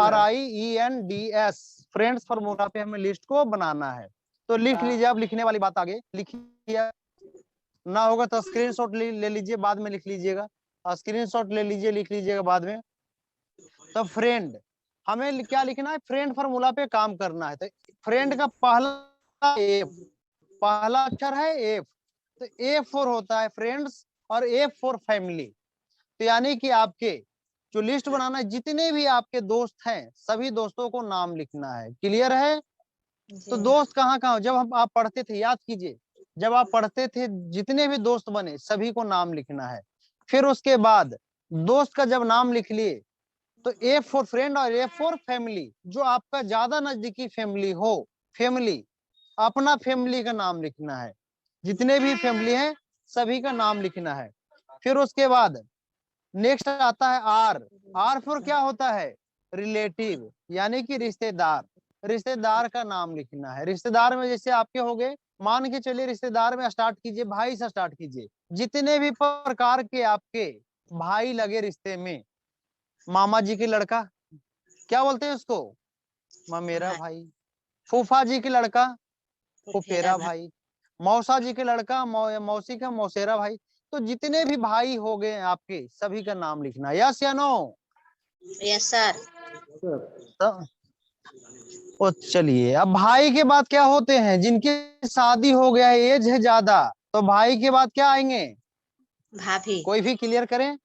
FRIENDS, friends formula पे हमें list को बनाना है। तो लिख लीजिए, अब लिखने वाली बात आगे लिखिए, ना होगा तो स्क्रीनशॉट ले लीजिए, बाद में लिख लीजिएगा, स्क्रीनशॉट ले लीजिए, लिख लीजिएगा बाद में। तो फ्रेंड, हमें क्या लिखना है, फ्रेंड फॉर्मूला पे काम करना है। तो फ्रेंड का पहला एफ, पहला अक्षर है एफ, तो A4 होता है फ्रेंड्स और A4 फैमिली। तो यानी कि आपके जो लिस्ट बनाना है, जितने भी आपके दोस्त हैं सभी दोस्तों को नाम लिखना है। क्लियर है? तो दोस्त कहाँ कहाँ, जब हम आप पढ़ते थे, याद कीजिए, जब आप पढ़ते थे जितने भी दोस्त बने सभी को नाम लिखना है। फिर उसके बाद दोस्त का जब नाम लिख लिए तो A4 फ्रेंड और A4 फैमिली, जो आपका ज्यादा नजदीकी फैमिली हो, फैमिली, अपना फैमिली का नाम लिखना है। जितने भी फैमिली हैं सभी का नाम लिखना है। फिर उसके बाद नेक्स्ट आता है आर। आर फॉर क्या होता है, रिलेटिव, यानी कि रिश्तेदार। रिश्तेदार का नाम लिखना है। रिश्तेदार में जैसे आपके हो गए, मान के चलिए रिश्तेदार में स्टार्ट कीजिए, भाई से स्टार्ट कीजिए। जितने भी प्रकार के आपके भाई लगे रिश्ते में, मामा जी की लड़का क्या बोलते हैं उसको, ममेरा भाई। फूफा जी की लड़का, फुफेरा भाई। मौसा जी के लड़का, मौसी का मौसेरा भाई। तो जितने भी भाई हो गए आपके सभी का नाम लिखना। यस या नो? Yes sir. तो चलिए, अब भाई के बाद क्या होते हैं, जिनकी शादी हो गया है, एज है ज्यादा, तो भाई के बाद क्या आएंगे, भाभी। कोई भी क्लियर करें?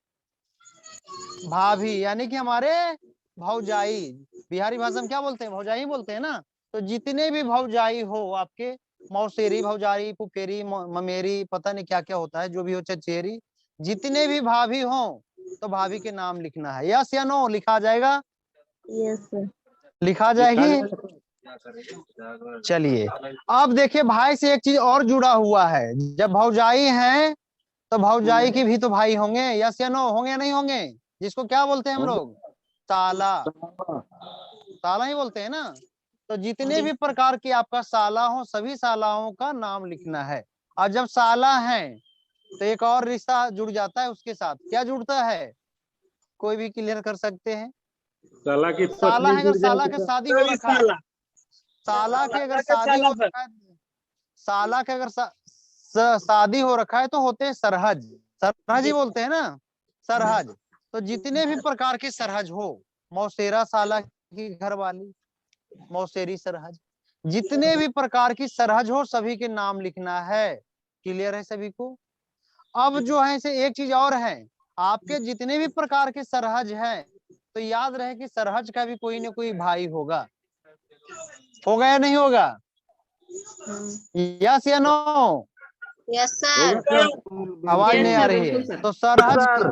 भाभी, यानी कि हमारे भौजाई। बिहारी भाषा में क्या बोलते हैं, भौजाई बोलते हैं ना। तो जितने भी भौजाई हो आपके, मौसेरी, भौजाई, पुफेरी, ममेरी, पता नहीं क्या क्या होता है, जो भी हो, चचेरी, जितने भी भाभी हो तो भाभी के नाम लिखना है। यस या नो? लिखा जाएगा? Yes sir. लिखा जाएगी? चलिए, अब देखिए भाई से एक चीज और जुड़ा हुआ है। जब भौजाई हैं तो भौजाई की भी तो भाई होंगे। यस या नो? होंगे या नहीं होंगे? जिसको क्या बोलते हैं हम लोग, साला। साला ही बोलते हैं ना। तो जितने भी प्रकार की आपका साला हो सभी सालाओं का नाम लिखना है। और जब साला है तो एक और रिश्ता जुड़ जाता है उसके साथ। क्या जुड़ता है, कोई भी क्लियर कर सकते हैं? साला की साला पत्नी है, अगर जुड़ साला जाए का तो शादी हो रखा है, साला के अगर शादी हो रखा है, साला के अगर शादी हो रखा है तो होते हैं सरहज। सरहज ही बोलते हैं ना, सरहज। तो जितने भी प्रकार के सरहज हो, मौसेरा साला की घरवाली, मौसेरी सरहज, जितने भी प्रकार की सरहज हो सभी के नाम लिखना है। क्लियर है सभी को? अब जो है से एक चीज और है, आपके जितने भी प्रकार के सरहज हैं तो याद रहे कि सरहज का भी कोई ना कोई भाई होगा या नहीं होगा? यस या नो? Yes sir. आवाज नहीं आ रही है। तो सरहज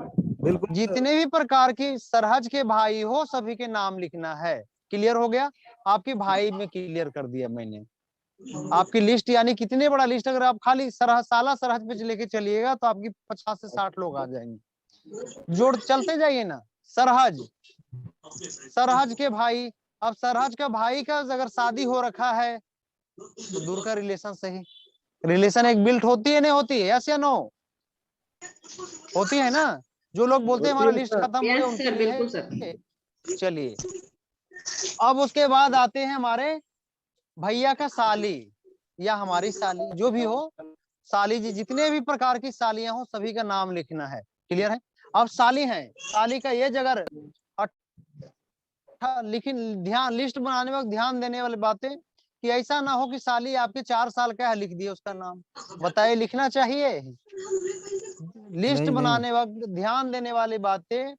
बिल्कुल जितने भी प्रकार की सरहज के भाई हो सभी के नाम लिखना है। क्लियर हो गया? आपके भाई में क्लियर कर दिया मैंने आपकी लिस्ट। यानी कितने बड़ा लिस्ट, अगर आप खाली सरहज, साला सरहज पे लेके चलिएगा तो आपकी 50 से 60 लोग आ जाएंगे। जोड़ चलते जाइए ना। सरहज, सरहज के भाई। अब सरहज का भाई का अगर शादी हो रखा है तो दूर का रिलेशन सही, रिलेशन एक बिल्ट होती है नहीं होती है? यस या नो? होती है ना। जो लोग बोलते हैं हमारा लिस्ट खत्म हो गया उनके लिए है। चलिए, अब उसके बाद आते हैं हमारे भैया का साली या हमारी साली, जो भी हो, साली जी, जितने भी प्रकार की सालियां हो सभी का नाम लिखना है। क्लियर है? अब साली है, साली का ये जगह लेकिन ध्यान, लिस्ट बनाने वक्त ध्यान देने वाली बातें कि ऐसा ना हो कि साली आपके 4 साल का है, लिख दिए उसका नाम। बताइए, लिखना चाहिए? लिस्ट बनाने वक्त ध्यान देने वाली बातें,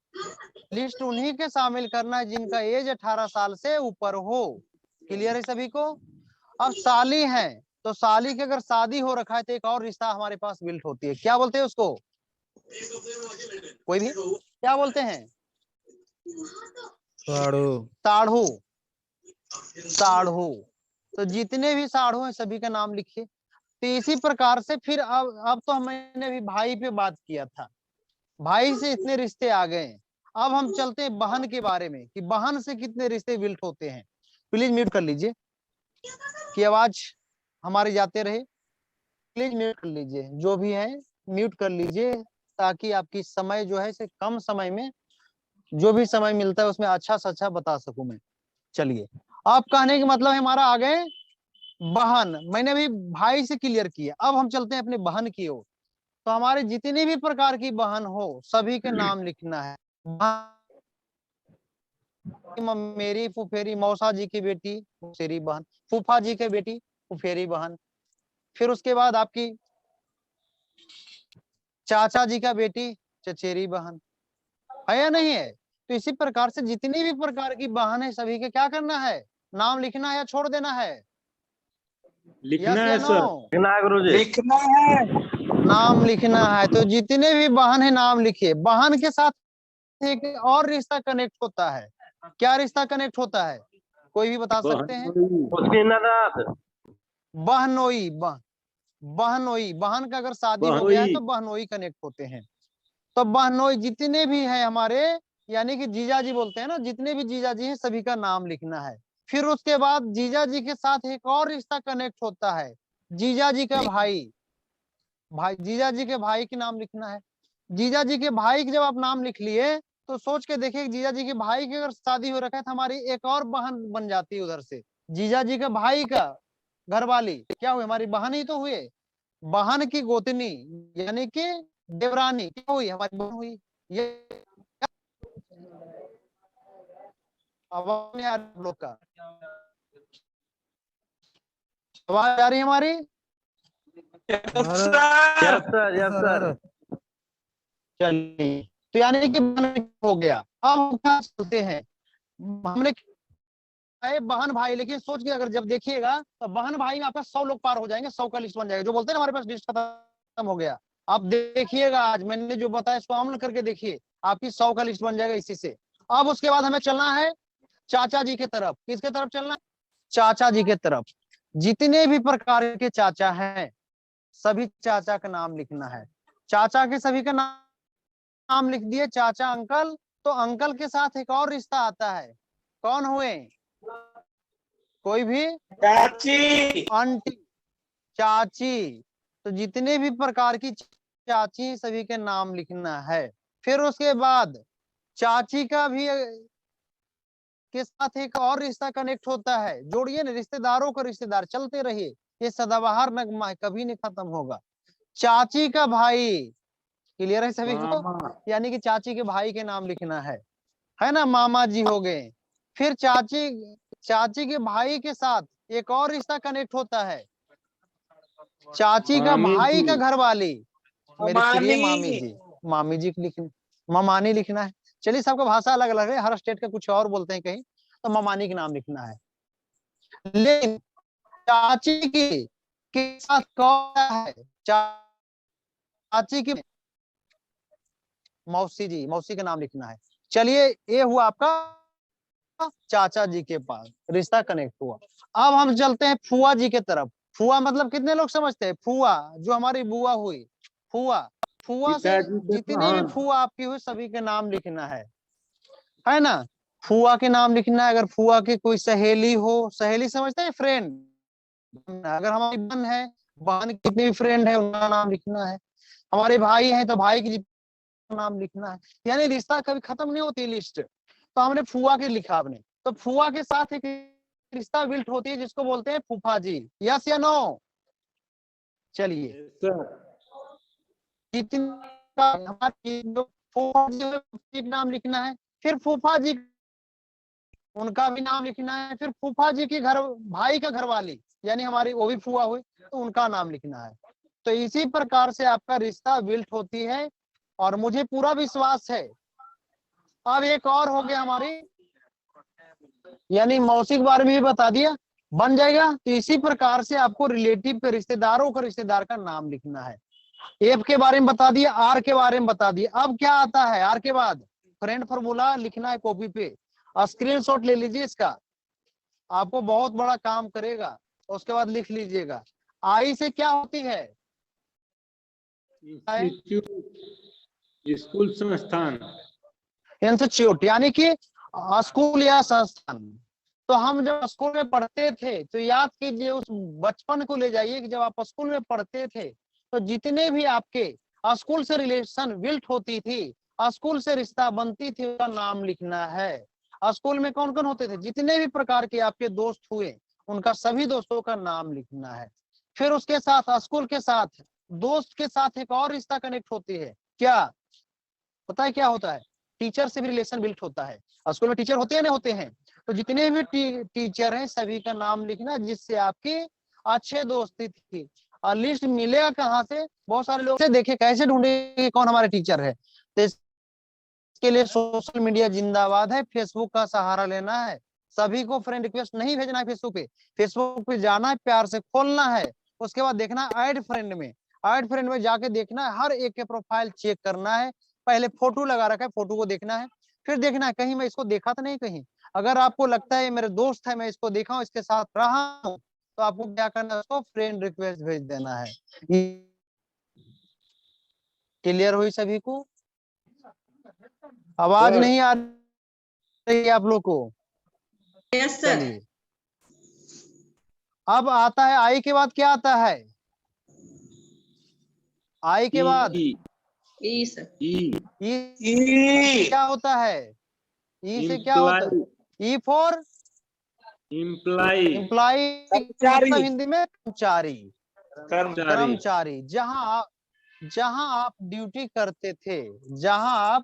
लिस्ट उन्हीं के शामिल करना है जिनका एज 18 साल से ऊपर हो। क्लियर है सभी को? अब साली है तो साली की अगर शादी हो रखा है तो एक और रिश्ता हमारे पास बिल्ट होती है। क्या बोलते हैं उसको, कोई भी क्या बोलते हैं? साढ़ू। साढ़ू। तो जितने भी साढ़ू हैं सभी का नाम लिखिए। तो इसी प्रकार से फिर अब तो मैंने भी भाई पे बात किया था, भाई से इतने रिश्ते आ गए। अब हम चलते हैं बहन के बारे में कि बहन से कितने रिश्ते बिल्ट होते हैं। प्लीज म्यूट कर लीजिए कि आवाज हमारी जाते रहे। प्लीज म्यूट कर लीजिए, जो भी है म्यूट कर लीजिए ताकि आपकी समय जो है से कम समय में जो भी समय मिलता है उसमें अच्छा से अच्छा बता सकूं मैं। चलिए, अब कहने का मतलब है हमारा आ गए बहन। मैंने भी भाई से क्लियर किया, अब हम चलते हैं अपने बहन की ओर। तो हमारे जितने भी प्रकार की बहन हो सभी के नाम लिखना है। मेरी फुफेरी, मौसा जी की बेटी फुफेरी बहन, फूफा जी की बेटी फुफेरी बहन। फिर उसके बाद आपकी चाचा जी का बेटी चचेरी बहन, है या नहीं है? तो इसी प्रकार से जितनी भी प्रकार की बहन है सभी के क्या करना है, नाम लिखना है या छोड़ देना है? लिखना यस या है नो? सर। लिखना है गुरुजी। लिखना है। नाम लिखना है। तो जितने भी बहन है नाम लिखिए। बहन के साथ एक और रिश्ता कनेक्ट होता है। क्या रिश्ता कनेक्ट होता है, कोई भी बता सकते हैं? उसकी ननद। बहनोई, बहनोई, बहन का अगर शादी हो गया है तो बहनोई कनेक्ट होते हैं। तो बहनोई जितने भी हैं हमारे, यानी कि जीजा जी बोलते हैं ना, जितने भी जीजा जी हैं सभी का नाम लिखना है। फिर उसके बाद जीजा जी के साथ एक और रिश्ता कनेक्ट होता है, जीजा जी का भाई। भाई, जीजा जी के भाई के नाम लिखना है। जीजा जी के भाई के जब आप नाम लिख लिए तो सोच के देखिए, जीजा जी के भाई की अगर शादी हो रखा है तो हमारी एक और बहन बन जाती है उधर से। जीजा जी के भाई का घर वाली क्या हुई, हमारी बहन ही तो हुए। बहन की गोतनी यानी कि देवरानी क्या हुई, हमारी बहन हुई। ये आवाज नहीं आ रही आप लोग का? आवाज आ रही है हमारी? Yes sir, yes sir. चलिए, तो यानी कि बहन हो गया। अब हम क्या चलते हैं, हमने बहन भाई, लेकिन सोच के अगर जब देखिएगा तो बहन भाई में आपका 100 लोग पार हो जाएंगे, 100 का लिस्ट बन जाएगा। जो बोलते हैं ना हमारे पास लिस्ट खत्म हो गया, आप देखिएगा आज मैंने जो बताया इसको अमल करके देखिए, आपकी 100 का लिस्ट बन जाएगा इसी से। अब उसके बाद हमें चलना है चाचा जी के तरफ। किसके तरफ चलना है? चाचा जी के तरफ। जितने भी प्रकार के चाचा हैं सभी चाचा का नाम लिखना है। चाचा के सभी का नाम लिख दिए, चाचा अंकल। तो अंकल के साथ एक और रिश्ता आता है, कौन हुए? कोई भी? चाची। आंटी, चाची। तो जितने भी प्रकार की चाची सभी के नाम लिखना है। फिर उसके बाद चाची का भी के साथ एक और रिश्ता कनेक्ट होता है। जोड़िए ना, रिश्तेदारों का रिश्तेदार, चलते रहिए, ये सदाबहार नगमा है, कभी नहीं खत्म होगा। चाची का भाई, क्लियर है सभी को? यानी कि चाची के भाई के नाम लिखना है ना? मामा जी हो गए। फिर चाची के भाई के साथ एक और रिश्ता कनेक्ट होता है, चाची का भाई का घर वाली, मेरी प्रिय मामी जी। मामी जी लिखना, ममानी लिखना है। चलिए, सबका भाषा अलग अलग है, हर स्टेट का कुछ और बोलते हैं कहीं, तो ममानी का नाम लिखना है। लेकिन चाची की के साथ कौन है? चाची की मौसी जी, मौसी का नाम लिखना है। चलिए, ये हुआ आपका चाचा जी के पास रिश्ता कनेक्ट हुआ। अब हम चलते हैं फुआ जी के तरफ। फुआ मतलब कितने लोग समझते हैं? फुआ जो हमारी बुआ हुई, फुआ। फुआ से पिताजी के जितने भी बहन। फुआ आपकी हुई सभी के नाम लिखना है ना? फुआ के नाम लिखना है। अगर फुआ की कोई सहेली हो, सहेली समझते हैं, फ्रेंड। अगर हमारी बहन है, बहन की कितनी भी फ्रेंड है उनका नाम लिखना है। हमारे भाई हैं तो भाई की नाम लिखना है। यानी रिश्ता कभी खत्म नहीं होती लिस्ट। तो हमने फुआ के लिखा आपने, तो फुआ के साथ एक रिश्ता बिल्ट होती है जिसको बोलते हैं फूफा जी। यस या नो? चलिए, हमारे फूफा जी का नाम लिखना है। फिर फूफा जी उनका भी नाम लिखना है। फिर फूफा जी के घर भाई का घर वाली, यानी हमारी वो भी फुआ हुई, तो उनका नाम लिखना है। तो इसी प्रकार से आपका रिश्ता बिल्ट होती है, और मुझे पूरा विश्वास है। अब एक और हो गया हमारी, यानी मौसी के बारे में भी बता दिया, बन जाएगा। तो इसी प्रकार से आपको रिलेटिव के रिश्तेदारों का रिश्तेदार का नाम लिखना है। एफ के बारे में बता दिया, आर के बारे में बता दिया। अब क्या आता है आर के बाद? फ्रेंड फॉर्मूला लिखना है कॉपी पे, स्क्रीनशॉट ले लीजिए इसका, आपको बहुत बड़ा काम करेगा। उसके बाद लिख लीजिएगा, आई से क्या होती है? स्कूल संस्थान, इंस्टीट्यूट, यानी कि स्कूल या संस्थान। तो हम जब स्कूल में पढ़ते थे तो याद कीजिए, उस बचपन को ले जाइए कि जब आप स्कूल में पढ़ते थे तो जितने भी आपके स्कूल से रिलेशन बिल्ट होती थी स्कूल से रिश्ता बनती थी उसका नाम लिखना है। स्कूल में कौन कौन होते थे, जितने भी प्रकार के आपके दोस्त हुए उनका सभी दोस्तों का नाम लिखना है। फिर उसके साथ स्कूल के साथ दोस्त के साथ एक और रिश्ता कनेक्ट होती है, क्या पता है क्या होता है? टीचर से भी रिलेशन बिल्ट होता है। स्कूल में टीचर होते हैं नहीं होते हैं, तो जितने भी टीचर हैं सभी का नाम लिखना, जिससे आपकी अच्छे दोस्ती थी। और लिस्ट मिलेगा कहाँ से? बहुत सारे लोग से देखे कैसे ढूंढेंगे कौन हमारे टीचर है, तो इसके लिए सोशल मीडिया जिंदाबाद है, फेसबुक का सहारा लेना है। सभी को फ्रेंड रिक्वेस्ट नहीं भेजना है फेसबुक पे, फेसबुक पे जाना है, प्यार से खोलना है, उसके बाद देखना ऐड फ्रेंड में जाके देखना है, हर एक के प्रोफाइल चेक करना है। पहले फोटो लगा रखा है, फोटो को देखना है, फिर देखना है कहीं मैं इसको देखा तो नहीं कहीं। अगर आपको लगता है ये मेरे दोस्त है, मैं इसको देखा हूँ, इसके साथ रहा हूँ, तो आपको क्या करना है, उसको फ्रेंड रिक्वेस्ट भेज देना है। क्लियर हुई सभी को? आवाज सर। नहीं आ रही है आप लोग को? Yes sir. चलिए, अब आता है आई के बाद क्या आता है? आई के बाद ई सर। ई क्या होता है? ई से क्या होता है? ई फॉर इम्प्लाई इम्प्लाई, कर्मचारी। मतलब हिंदी में कर्मचारी। कर्मचारी। कर्मचारी, जहां आप ड्यूटी करते थे, जहां आप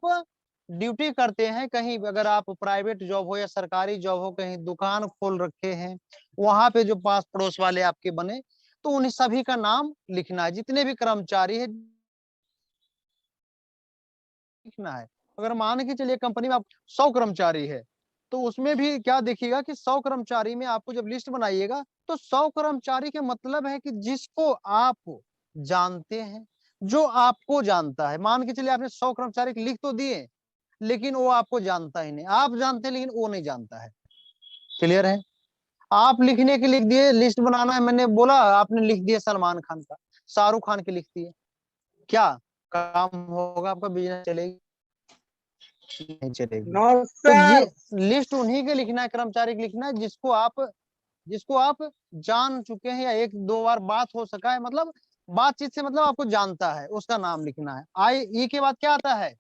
ड्यूटी करते हैं, कहीं अगर आप प्राइवेट जॉब हो या सरकारी जॉब हो, कहीं दुकान खोल रखे हैं, वहां पे जो पास पड़ोस वाले आपके बने, तो उन सभी का नाम लिखना है। जितने भी कर्मचारी है लिखना है। अगर मान के चलिए कंपनी में आप 100 कर्मचारी है, तो उसमें भी क्या देखिएगा कि 100 कर्मचारी में आपको जब लिस्ट बनाइएगा, तो 100 कर्मचारी के मतलब है कि जिसको आप जानते हैं, जो आपको जानता है। मान के चलिए आपने 100 कर्मचारी लिख तो दिए, लेकिन वो आपको जानता ही नहीं, आप जानते हैं लेकिन वो नहीं जानता है। क्लियर है? आप लिखने के लिख दिए, लिस्ट बनाना है, मैंने बोला आपने लिख दिया सलमान खान का, शाहरुख खान के लिख दिए, क्या काम होगा आपका? बिजनेस चलेगी? नहीं चलेगी। नो तो सर। लिस्ट उन्हीं के लिखना है, कर्मचारी के लिखना है जिसको आप जान चुके हैं, या एक दो बार बात हो सका है, मतलब बातचीत से मतलब आपको जानता है, उसका नाम लिखना है। आई ई के बाद क्या आता है?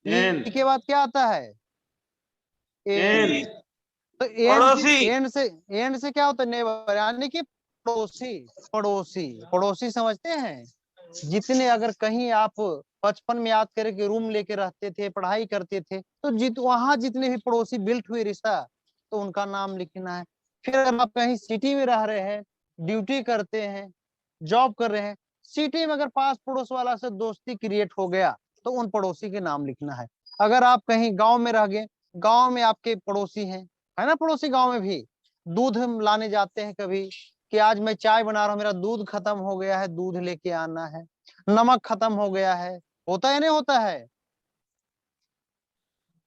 एन ई के बाद क्या आता है? N N. तो पड़ोसी। एंड से क्या होता है? नेबर, यानी कि पड़ोसी। पड़ोसी समझते हैं? जितने, अगर कहीं आप बचपन में याद करें कि रूम लेके रहते थे, पढ़ाई करते थे, तो वहां जितने भी पड़ोसी बिल्ट हुए रिश्ता, तो उनका नाम लिखना है। फिर अगर आप कहीं सिटी में रह रहे हैं, ड्यूटी करते हैं, जॉब कर रहे हैं, सिटी में अगर पास पड़ोस वाला से दोस्ती क्रिएट हो गया, तो उन पड़ोसी के नाम लिखना है। अगर आप कहीं गांव में रह गए, गांव में आपके पड़ोसी हैं, है ना, पड़ोसी गांव में भी दूध हम लाने जाते हैं कभी, कि आज मैं चाय बना रहा हूँ, मेरा दूध खत्म हो गया है, दूध लेके आना है, नमक खत्म हो गया है, होता है नहीं होता है?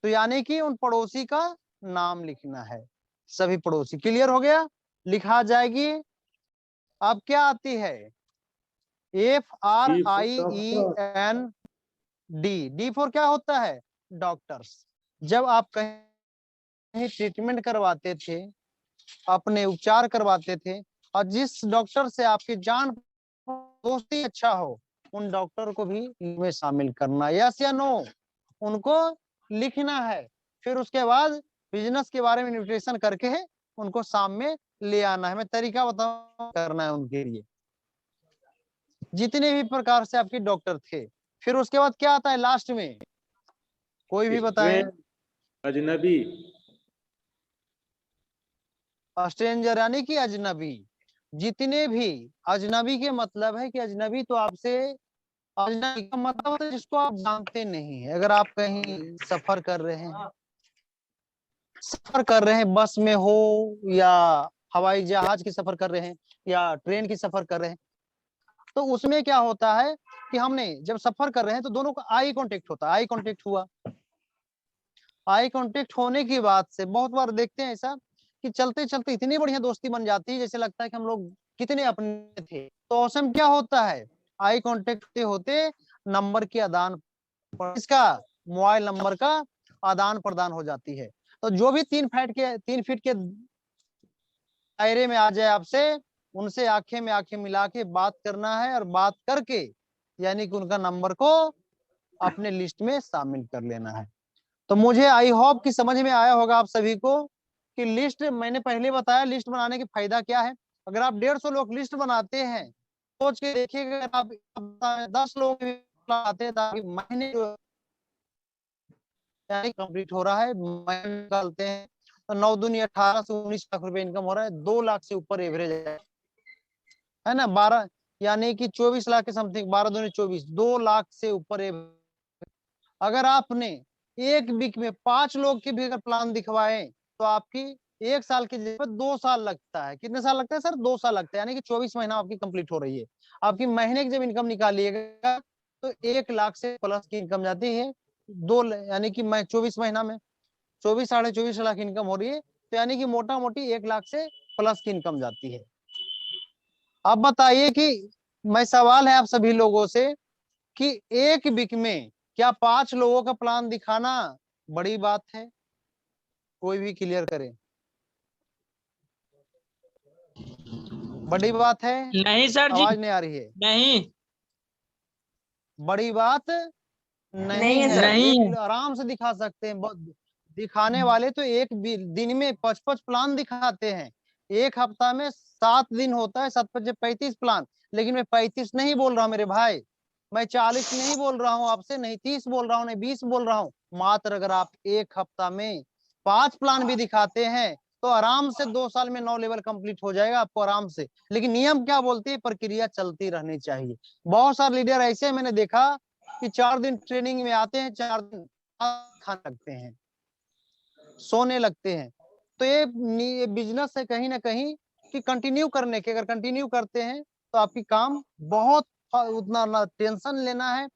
तो यानी कि उन पड़ोसी का नाम लिखना है, सभी पड़ोसी। क्लियर हो गया? लिखा जाएगी। अब क्या आती है? FRIEN डी फॉर क्या होता है? डॉक्टर्स। जब आप कहीं ट्रीटमेंट करवाते थे, अपने उपचार करवाते थे, और जिस डॉक्टर से आपकी जान दोस्ती अच्छा हो, उन डॉक्टर को भी में शामिल करना, यस या नो? उनको लिखना है। फिर उसके बाद बिजनेस के बारे में इन्विटेशन करके उनको सामने ले आना है। मैं तरीका बताऊं करना है उनके लिए, जितने भी प्रकार से आपके डॉक्टर थे। फिर उसके बाद क्या आता है लास्ट में? कोई भी बताएं। अजनबी। स्ट्रेंजर यानी कि अजनबी। जितने भी अजनबी के मतलब है कि अजनबी तो आपसे, अजनबी का मतलब होता है जिसको आप जानते नहीं है। अगर आप कहीं सफर कर रहे हैं, बस में हो या हवाई जहाज की सफर कर रहे हैं या ट्रेन की सफर कर रहे हैं, तो उसमें क्या होता है कि हमने जब सफर कर रहे हैं तो दोनों का आई कांटेक्ट होता है। आई कांटेक्ट हुआ, आई कांटेक्ट होने की बात से बहुत बार देखते हैं ऐसा कि चलते चलते इतनी बढ़िया दोस्ती बन जाती है, जैसे लगता है कि हम लोग कितने अपने थे। तो औसम क्या होता है? आई कांटेक्ट होते होते नंबर के आदान, इसका मोबाइल नंबर का आदान प्रदान हो जाती है। तो जो भी 3 फीट के दायरे में आ जाए आपसे, उनसे आंखें में आंखें मिला के बात करना है, और बात करके यानी कि उनका नंबर को अपने लिस्ट में शामिल कर लेना है। तो मुझे आई होप कि समझ में आया होगा आप सभी को कि लिस्ट, मैंने पहले बताया लिस्ट बनाने के फायदा क्या है। अगर आप 150 लोग लिस्ट बनाते हैं, सोच के देखिएगा अगर आप 10 लोग बनाते हैं तो महीने कंप्लीट हो रहा है, महीने निकालते हैं तो 9 दूनी 18 से 19 लाख रुपए इनकम हो रहा है, 2 लाख से ऊपर एवरेज है ना। 12 यानी कि 24 लाख के समथिंग, 12 दूनी 24, 2 लाख से ऊपर एवरेज। अगर आपने एक वीक में 5 लोग के भी अगर प्लान दिखवाए तो आपकी 1 साल की जगह 2 साल लगता है। कितने साल लगता है सर? 2 साल लगता है, यानी कि 24 महीना आपकी कंप्लीट हो रही है। आपकी महीने की जब इनकम निकालिएगा तो 1 लाख से प्लस की इनकम जाती है। यानी कि मैं 24 महीना में 24 साढ़े 24 लाख इनकम हो रही है, तो यानी कि मोटा मोटी 1 लाख से प्लस की इनकम जाती है। अब बताइए कि मैं सवाल है आप सभी लोगों से कि एक वीक में क्या 5 लोगों का प्लान दिखाना बड़ी बात है? कोई भी क्लियर करे। बड़ी बात है? नहीं सर जी, आवाज नहीं आ रही है। नहीं बड़ी बात नहीं है है, सर। नहीं एक आराम से दिखा सकते हैं। दिखाने वाले तो एक दिन में 55 प्लान दिखाते हैं। एक हफ्ता में 7 दिन होता है, 7 5 35 प्लान। लेकिन मैं 35 नहीं बोल रहा हूँ मेरे भाई, मैं 40 नहीं बोल रहा हूँ आपसे, नहीं 30 बोल रहा हूँ, नहीं 20 बोल रहा हूँ। मात्र अगर आप एक हफ्ता में 5 प्लान भी दिखाते हैं तो आराम से 2 साल में 9 लेवल कंप्लीट हो जाएगा आपको आराम से। लेकिन नियम क्या बोलती है? प्रक्रिया चलती रहनी चाहिए। बहुत सारे लीडर ऐसे मैंने देखा कि 4 दिन ट्रेनिंग में आते हैं, 4 दिन खाने लगते हैं, सोने लगते हैं। तो ये बिजनेस है कहीं ना कहीं कि कंटिन्यू करने के, अगर कंटिन्यू करते हैं तो आपकी काम बहुत, उतना ना टेंशन लेना है।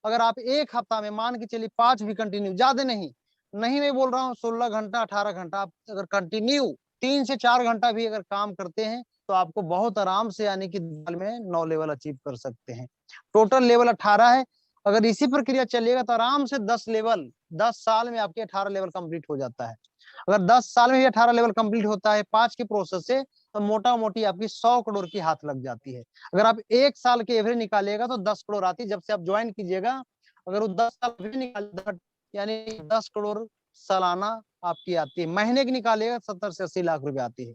अगर आप एक हफ्ता में मान के चलिए 5 भी कंटिन्यू, ज्यादा नहीं मैं बोल रहा हूँ 16 घंटा 18 घंटा आप अगर कंटिन्यू 3 से 4 घंटा भी अगर काम करते हैं तो आपको बहुत आराम से यानी कि साल में 9 लेवल अचीव कर सकते हैं। टोटल लेवल 18 है। अगर इसी प्रक्रिया चलिएगा तो आराम से 10 लेवल 10 साल में आपके 18 लेवल कंप्लीट हो जाता है। अगर 10 साल में भी 18 लेवल कंप्लीट होता है 5 के प्रोसेस से, तो मोटा मोटी आपकी 100 करोड़ की हाथ लग जाती है। अगर आप 1 साल के एवरेज निकालिएगा तो 10 करोड़ आती है जब से आप ज्वाइन कीजिएगा। अगर वो 10 साल भी निकाल यानी 10 करोड़ सालाना आपकी आती है। महीने की निकालिएगा 70 से 80 लाख रुपए आती है।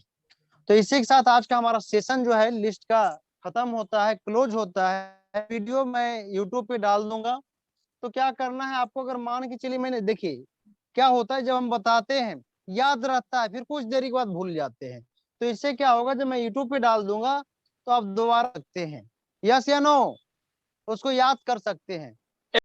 तो इसी के साथ आज का हमारा सेशन जो है लिस्ट का खत्म होता है, क्लोज होता है। वीडियो मैं यूट्यूब पे डाल दूंगा। तो क्या करना है आपको, अगर मान के चलिए मैंने, देखिए क्या होता है जब हम बताते हैं याद रहता है, फिर कुछ देरी के बाद भूल जाते हैं। तो इससे क्या होगा, जब मैं यूट्यूब पे डाल दूंगा तो आप दोबारा सकते हैं, यस या नो, उसको याद कर सकते हैं।